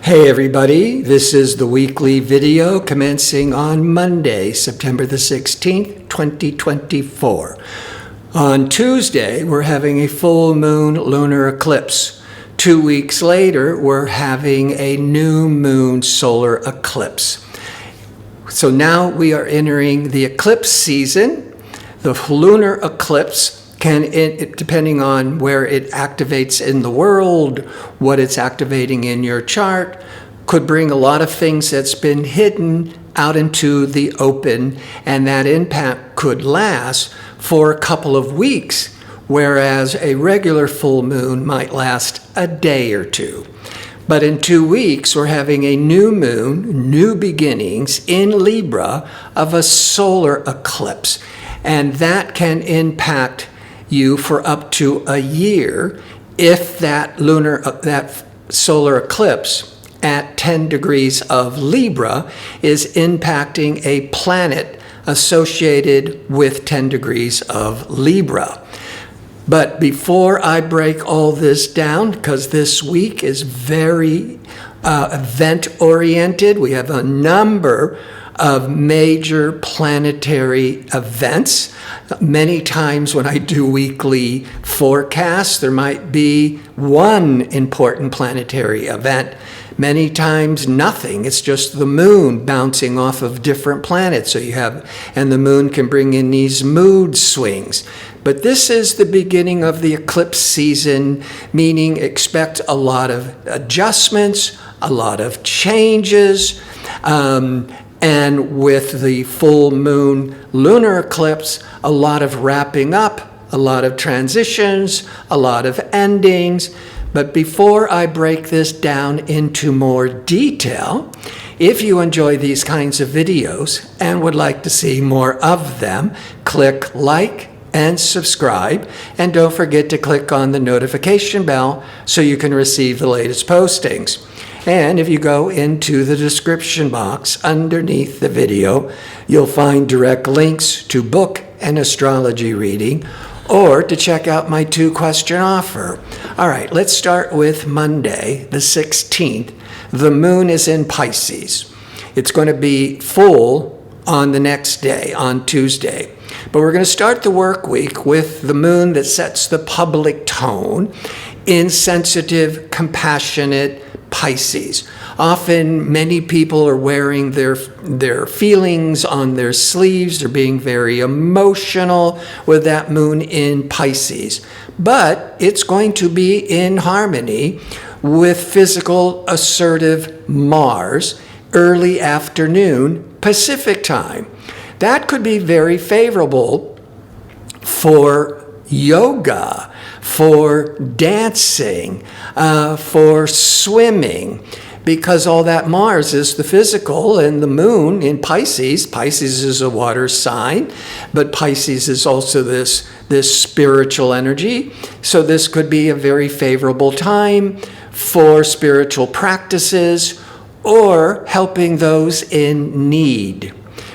Hey everybody, this is the weekly video commencing on Monday, September the 16th, 2024. On Tuesday, we're having a full moon lunar eclipse. 2 weeks later, we're having a new moon solar eclipse. So now we are entering the eclipse season. The lunar eclipse can, depending on where it activates in the world, what it's activating in your chart, could bring a lot of things that's been hidden out into the open, and that impact could last for a couple of weeks, whereas a regular full moon might last a day or two. But in 2 weeks, we're having a new moon, new beginnings in Libra of a solar eclipse, and that can impact you for up to a year if that solar eclipse at 10 degrees of Libra is impacting a planet associated with 10 degrees of Libra. But before I break all this down, because this week is very event-oriented, we have a number of major planetary events. Many times when I do weekly forecasts, there might be one important planetary event. Many times nothing. It's just the moon bouncing off of different planets. And the moon can bring in these mood swings. But this is the beginning of the eclipse season, meaning expect a lot of adjustments, a lot of changes, and with the full moon lunar eclipse, a lot of wrapping up, a lot of transitions, a lot of endings. But before I break this down into more detail, if you enjoy these kinds of videos and would like to see more of them, click like and subscribe. And don't forget to click on the notification bell so you can receive the latest postings. And if you go into the description box underneath the video, you'll find direct links to book an astrology reading or to check out my 2-question offer. All right, let's start with Monday, the 16th. The moon is in Pisces. It's going to be full on the next day, on Tuesday. But we're going to start the work week with the moon that sets the public tone in sensitive, compassionate Pisces. Often many people are wearing their feelings on their sleeves. They're being very emotional with that moon in Pisces. But it's going to be in harmony with physical assertive Mars, early afternoon Pacific time. That could be very favorable for yoga, for dancing, for swimming, because all that Mars is the physical, and the moon in Pisces. Pisces is a water sign, but Pisces is also this spiritual energy. So this could be a very favorable time for spiritual practices or helping those in need.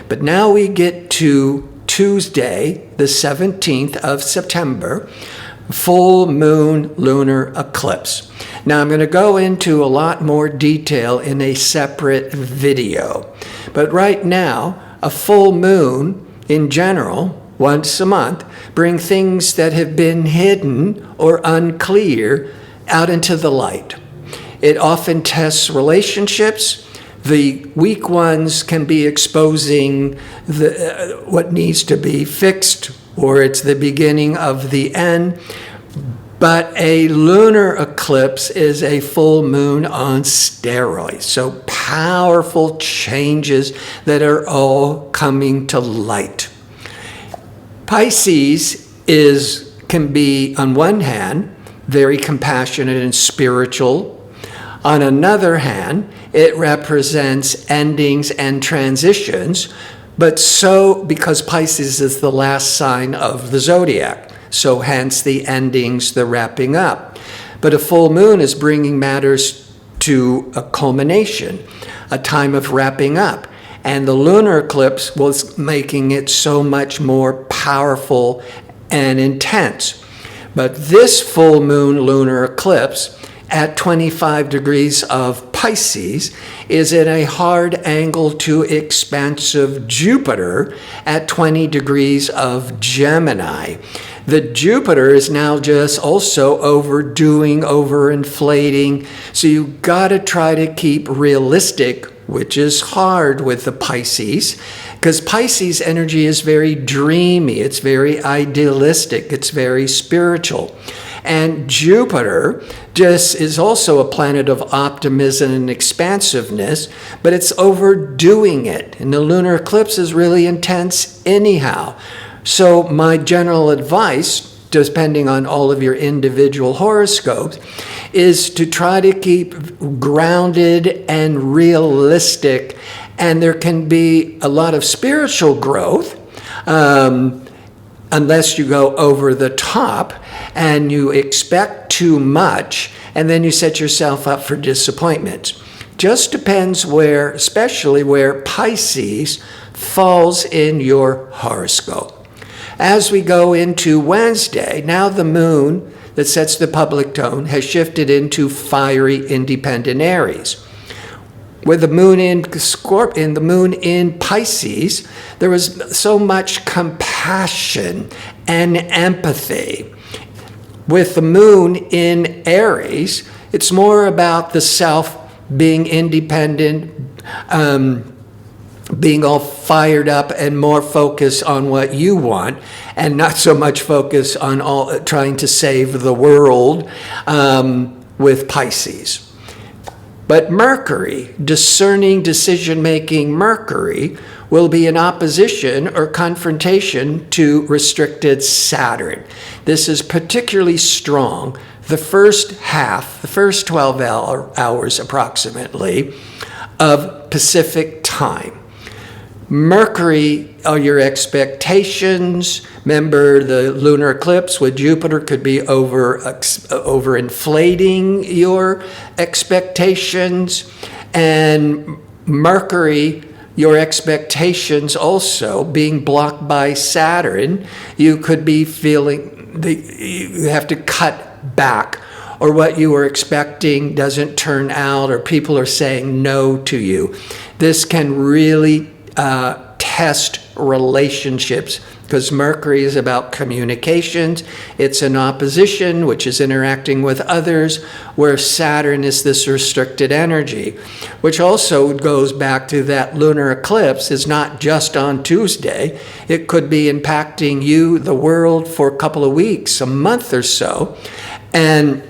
But now we get to Tuesday, the 17th of September, full moon lunar eclipse. Now I'm going to go into a lot more detail in a separate video. But right now, a full moon in general, once a month, bring things that have been hidden or unclear out into the light. It often tests relationships. The weak ones can be exposing what needs to be fixed, or it's the beginning of the end. But a lunar eclipse is a full moon on steroids. So powerful changes that are all coming to light. Pisces can be, on one hand, very compassionate and spiritual. On another hand, it represents endings and transitions, but so because Pisces is the last sign of the zodiac, so hence the endings, the wrapping up. But a full moon is bringing matters to a culmination, a time of wrapping up. And the lunar eclipse was making it so much more powerful and intense. But this full moon lunar eclipse at 25 degrees of Pisces is in a hard angle to expansive Jupiter at 20 degrees of Gemini. The Jupiter is now just also overdoing, overinflating. So you got to try to keep realistic, which is hard with the Pisces, because Pisces energy is very dreamy. It's very idealistic. It's very spiritual. And Jupiter just is also a planet of optimism and expansiveness, but it's overdoing it. And the lunar eclipse is really intense anyhow. So my general advice, depending on all of your individual horoscopes, is to try to keep grounded and realistic. And there can be a lot of spiritual growth, unless you go over the top and you expect too much, and then you set yourself up for disappointment. Just depends where, especially where Pisces falls in your horoscope. As we go into Wednesday, now the moon that sets the public tone has shifted into fiery independent Aries. With the moon in Scorpio, the moon in Pisces, there was so much compassion and empathy. With the moon in Aries, it's more about the self being independent, being all fired up and more focused on what you want, and not so much focus on all trying to save the world with Pisces. But Mercury, discerning decision-making Mercury, will be in opposition or confrontation to restricted Saturn. This is particularly strong the first 12 hours approximately of Pacific time. Mercury are your expectations. Remember, the lunar eclipse with Jupiter could be overinflating your expectations. And Mercury, your expectations also being blocked by Saturn, you could be feeling you have to cut back, or what you were expecting doesn't turn out, or people are saying no to you. This can really test relationships, because Mercury is about communications. It's in opposition, which is interacting with others, where Saturn is this restricted energy, which also goes back to that lunar eclipse is not just on Tuesday. It could be impacting you, the world, for a couple of weeks, a month or so, and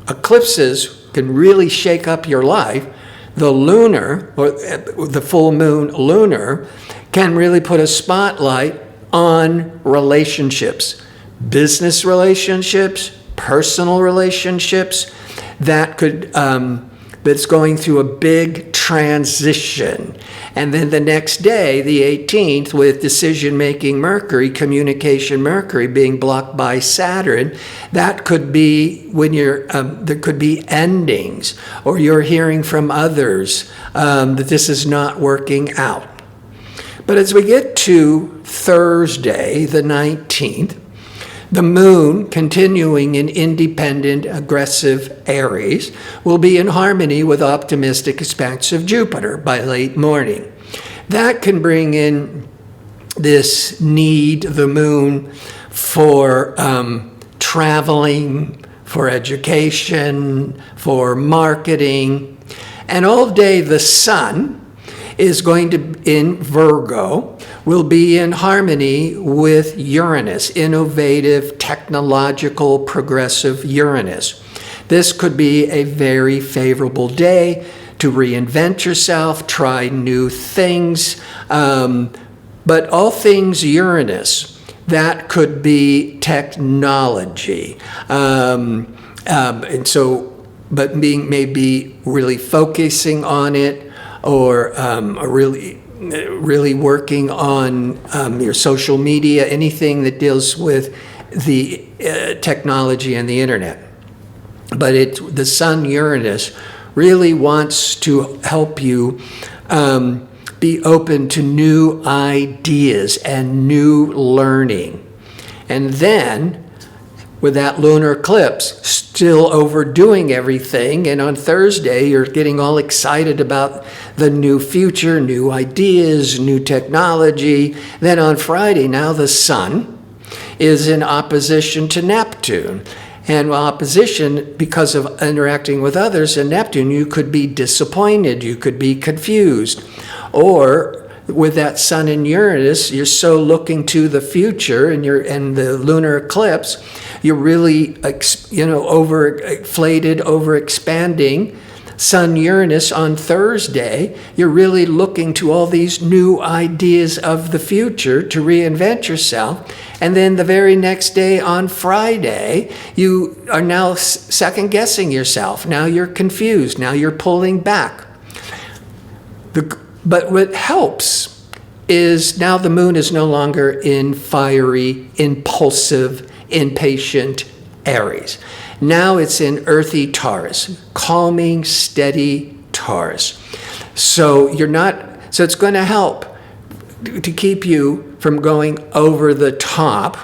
eclipses can really shake up your life. The lunar, or the full moon lunar, can really put a spotlight on relationships, business relationships, personal relationships, that's going through a big transition. And then the next day, the 18th, with decision-making Mercury, communication Mercury being blocked by Saturn, that could be when there could be endings, or you're hearing from others that this is not working out. But as we get to Thursday, the 19th, the moon, continuing in independent, aggressive Aries, will be in harmony with optimistic, expansive Jupiter by late morning. That can bring in this need, the moon, for traveling, for education, for marketing. And all day the sun is going to, in Virgo, will be in harmony with Uranus, innovative, technological, progressive Uranus. This could be a very favorable day to reinvent yourself, try new things, but all things Uranus, that could be technology. And so, but maybe really focusing on it, or really working on your social media, anything that deals with the technology and the internet. But the Sun Uranus really wants to help you be open to new ideas and new learning. And then with that lunar eclipse, still overdoing everything. And on Thursday, you're getting all excited about the new future, new ideas, new technology. Then on Friday, now the sun is in opposition to Neptune. And opposition, because of interacting with others in Neptune, you could be disappointed, you could be confused. Or with that sun in Uranus, you're so looking to the future, and the lunar eclipse, you're really, overinflated, overexpanding. Sun Uranus on Thursday, you're really looking to all these new ideas of the future to reinvent yourself. And then the very next day on Friday, you are now second guessing yourself. Now you're confused. Now you're pulling back. But what helps is now the moon is no longer in fiery, impulsive, impatient Aries. Now it's in earthy Taurus, calming, steady Taurus. So it's going to help to keep you from going over the top,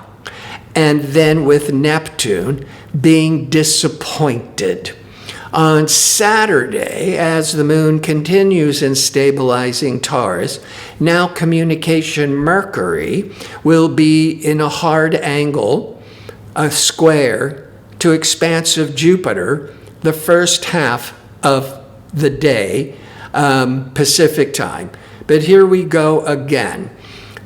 and then with Neptune being disappointed. On Saturday, as the moon continues in stabilizing Taurus, now communication Mercury will be in a hard angle, a square, to expansive Jupiter the first half of the day, Pacific time. But here we go again.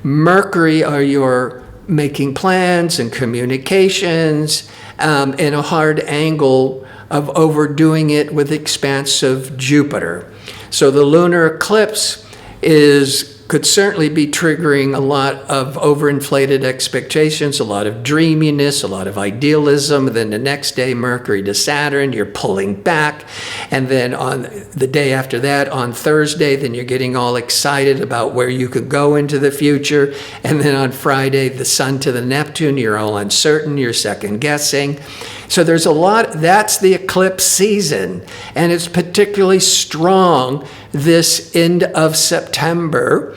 Mercury are your making plans and communications, in a hard angle of overdoing it with expansive Jupiter. So the lunar eclipse could certainly be triggering a lot of overinflated expectations, a lot of dreaminess, a lot of idealism. Then the next day, Mercury to Saturn, you're pulling back. And then on the day after that, on Thursday, then you're getting all excited about where you could go into the future. And then on Friday, the Sun to the Neptune, you're all uncertain, you're second guessing. So there's a lot, that's the eclipse season. And it's particularly strong this end of September,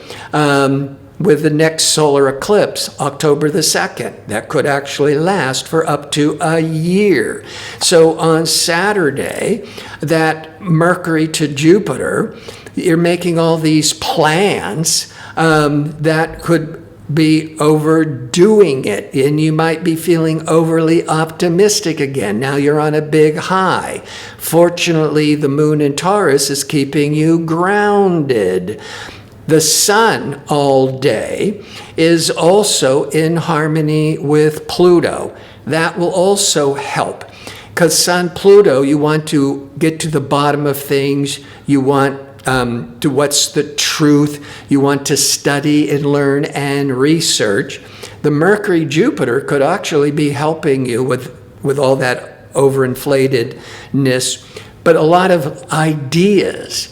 with the next solar eclipse, October the 2nd. That could actually last for up to a year. So on Saturday, that Mercury to Jupiter, you're making all these plans that could be overdoing it, and you might be feeling overly optimistic again. Now you're on a big high. Fortunately, the moon in Taurus is keeping you grounded. The sun all day is also in harmony with Pluto. That will also help, because Sun Pluto, you want to get to the bottom of things. You want to what's the truth. You want to study and learn and research. The Mercury Jupiter could actually be helping you with all that overinflatedness, but a lot of ideas.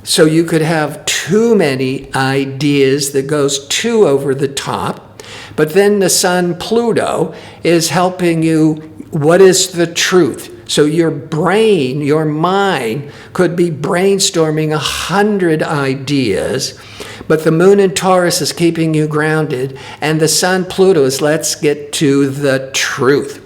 So you could have too many ideas that goes too over the top. But then the Sun Pluto is helping you. What is the truth? So your brain, your mind could be brainstorming 100 ideas, but the moon in Taurus is keeping you grounded, and the Sun Pluto is let's get to the truth.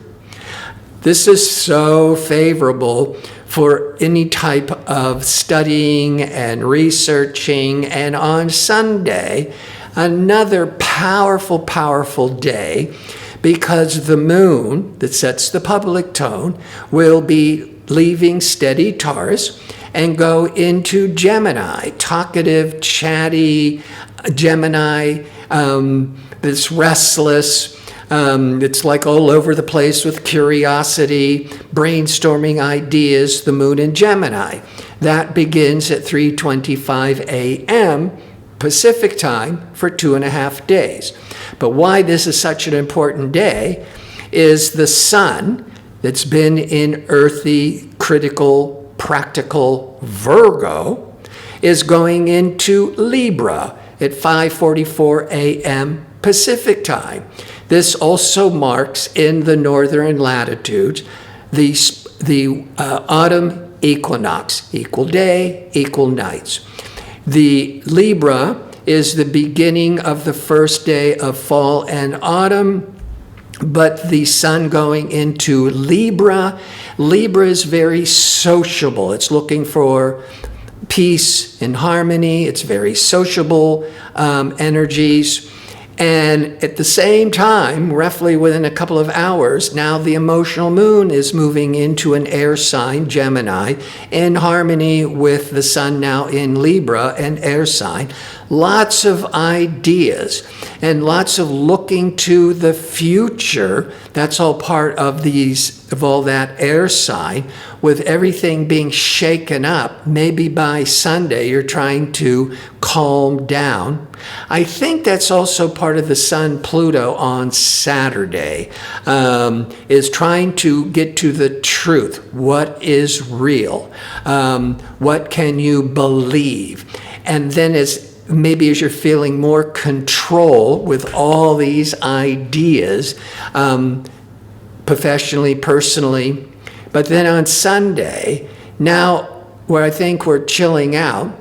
This is so favorable for any type of studying and researching. And on Sunday, another powerful, powerful day, because the moon that sets the public tone will be leaving steady Taurus and go into Gemini, talkative, chatty Gemini, that's restless. It's like all over the place with curiosity, brainstorming ideas, the moon in Gemini. That begins at 3:25 a.m. Pacific time for 2.5 days. But why this is such an important day is the sun that's been in earthy, critical, practical Virgo is going into Libra at 5:44 a.m. Pacific time. This also marks in the northern latitudes the autumn equinox, equal day, equal nights. The Libra is the beginning of the first day of fall and autumn. But the sun going into Libra, Libra is very sociable. It's looking for peace and harmony. It's very sociable energies. And at the same time, roughly within a couple of hours, now the emotional moon is moving into an air sign, Gemini, in harmony with the sun now in Libra, an air sign. Lots of ideas and lots of looking to the future. That's all part of all that air sign, with everything being shaken up. Maybe by Sunday you're trying to calm down. I think that's also part of the Sun Pluto on Saturday, is trying to get to the truth. What is real? What can you believe? And then maybe as you're feeling more control with all these ideas, professionally, personally, but then on Sunday, now where I think we're chilling out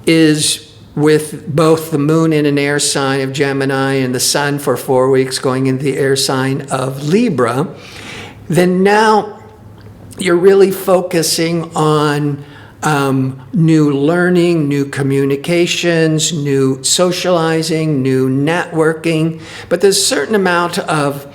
is with both the moon in an air sign of Gemini and the sun for 4 weeks going into the air sign of Libra. Then now you're really focusing on new learning, new communications, new socializing, new networking, but there's a certain amount of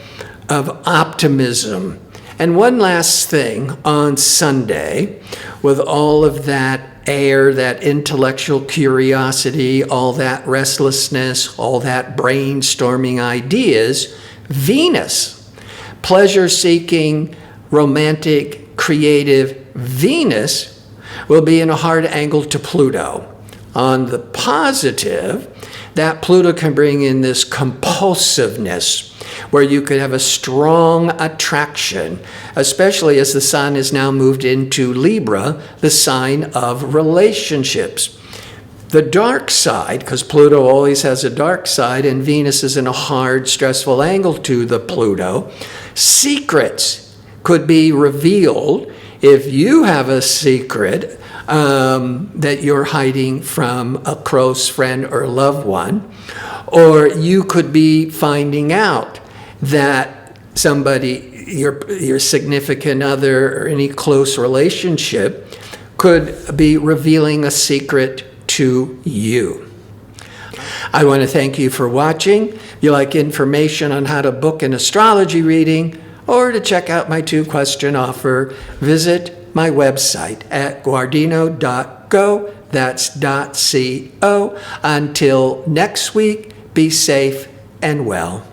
optimism. And one last thing, on Sunday, with all of that air, that intellectual curiosity, all that restlessness, all that brainstorming ideas, Venus, pleasure-seeking, romantic, creative Venus will be in a hard angle to Pluto. On the positive, that Pluto can bring in this compulsiveness, where you could have a strong attraction, especially as the sun is now moved into Libra, the sign of relationships. The dark side, because Pluto always has a dark side, and Venus is in a hard, stressful angle to the Pluto, secrets could be revealed if you have a secret that you're hiding from a close friend or loved one, or you could be finding out that somebody, your significant other or any close relationship, could be revealing a secret to you. I want to thank you for watching. If you like information on how to book an astrology reading or to check out my 2-question offer, visit my website at guardino.go. That's .co. Until next week, be safe and well.